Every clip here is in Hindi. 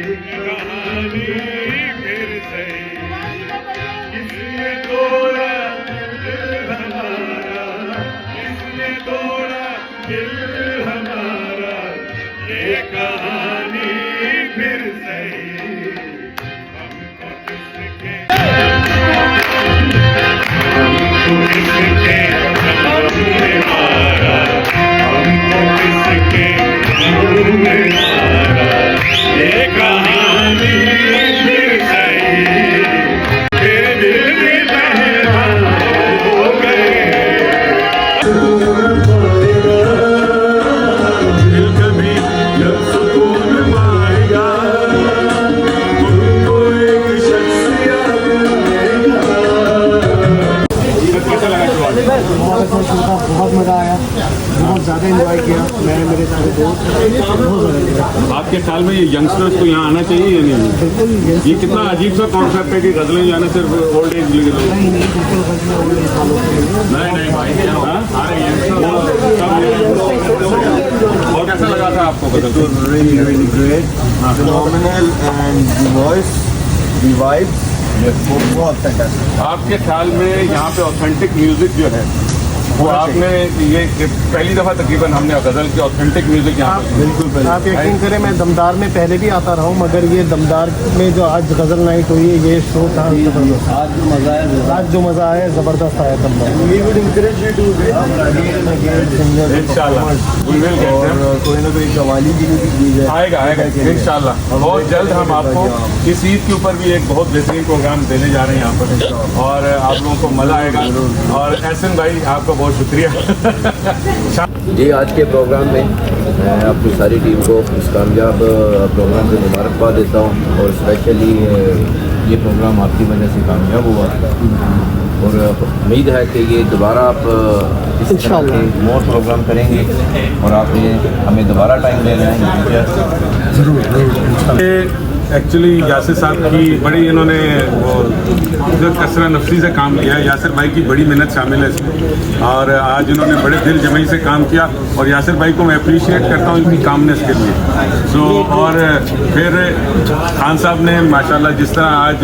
कहानी फिर सही, किसने तोड़ा दिल हमारा, किसने तोड़ा दिल हमारा, ये कहानी फिर सही, हमको किसके हमने मारा, हमको किसके हमने मारा, ये कहानी फिर सही, तेरे दिल में मेहमान हो गए। दिल कभी जब सुकून पाएगा, तुमको एक शख्स याद आएगा। बहुत मज़ा आया, बहुत ज़्यादा एंजॉय किया मैंने, मेरे सारे दोस्त बहुत ज़्यादा। आपके ख्याल में ये यंगस्टर्स को यहाँ आना चाहिए या नहीं? बिल्कुल ये कितना अजीब सा कॉन्सेप्ट है कि गजलें जाने सिर्फ ओल्ड एज लोग। नहीं नहीं, बिल्कुल गजलें ओल्ड एज वालों के लिए। नहीं भाई, और कैसा लगा था आपको गजल? really great, phenomenal, and the voice, the vibes, बहुत फैंटास्टिक। आपके ख्याल में यहाँ पे ऑथेंटिक म्यूजिक जो है वो आपने ये पहली दफ़ा तकरीबन हमने गज़ल की ऑथेंटिक म्यूजिक यहाँ पे बिल्कुल आप यकीन करें, मैं दमदार में पहले भी आता रहा हूँ, मगर ये दमदार में जो आज गज़ल नाइट हुई है, ये शो था, आज जो मज़ा आया, ज़बरदस्त आया दमदार। इंशाल्लाह और कोई ना कोई कवाली भी दी जाए, आएगा इंशाल्लाह। बहुत जल्द हम आपको इस ईद के ऊपर भी एक बहुत बेहतरीन प्रोग्राम देने जा रहे हैं यहाँ पर, और आप लोगों को मज़ा आएगा। और एहसन भाई आपका बहुत शुक्रिया। जी, आज के प्रोग्राम में मैं अपनी सारी टीम को इस कामयाब प्रोग्राम से मुबारकबाद देता हूँ, और स्पेशली ये प्रोग्राम आपकी वजह से कामयाब हुआ, और उम्मीद है कि ये दोबारा आप इस तरह के मोर प्रोग्राम करेंगे, और आपने हमें दोबारा टाइम दे रहे हैं। ज़रूर। एक्चुअली यासिर साहब की बड़ी इन्होंने वो जो कसरा नफसी से काम किया है, यासिर भाई की बड़ी मेहनत शामिल है इसमें, और आज इन्होंने बड़े दिल जमई से काम किया, और यासिर भाई को मैं अप्रिशिएट करता हूँ इनकी कामनेस के लिए। और फिर खान साहब ने माशाल्लाह जिस तरह आज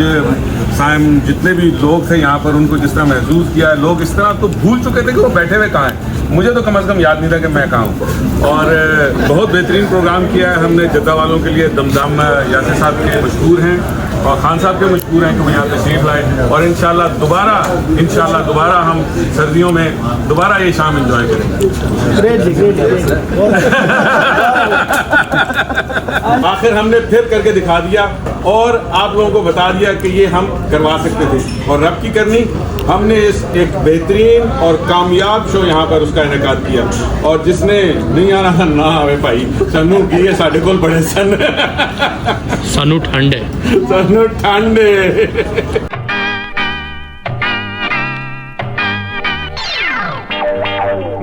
साइम जितने भी लोग थे यहाँ पर, उनको जिस तरह महसूस किया है, लोग इस तरह तो भूल चुके थे कि वो बैठे हुए कहाँ हैं। मुझे तो कम से कम याद नहीं था कि मैं कहाँ हूँ। और बहुत बेहतरीन प्रोग्राम किया है हमने जद्दा वालों के लिए। दमदम यासिर साहब के मशहूर हैं और खान साहब के मशहूर हैं कि वो यहाँ तशरीफ लाए, और इंशाल्लाह दोबारा हम सर्दियों में दोबारा ये शाम एंजॉय करेंगे। आखिर हमने फिर करके दिखा दिया और आप लोगों को बता दिया कि ये हम करवा सकते थे, और रब की करनी हमने इस एक बेहतरीन और कामयाब शो यहाँ पर उसका इनेकाद किया, और जिसने नहीं आना ना आवे भाई, सानू की है साढ़े कोल बड़े सन सानू ठंड है, सानू ठंड है।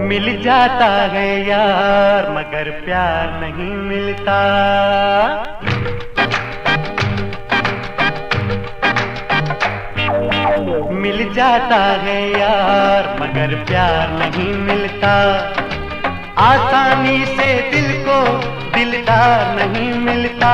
मिल जाता है यार मगर प्यार नहीं मिलता, मिल जाता है यार मगर प्यार नहीं मिलता, आसानी से दिल को दिलदार नहीं मिलता।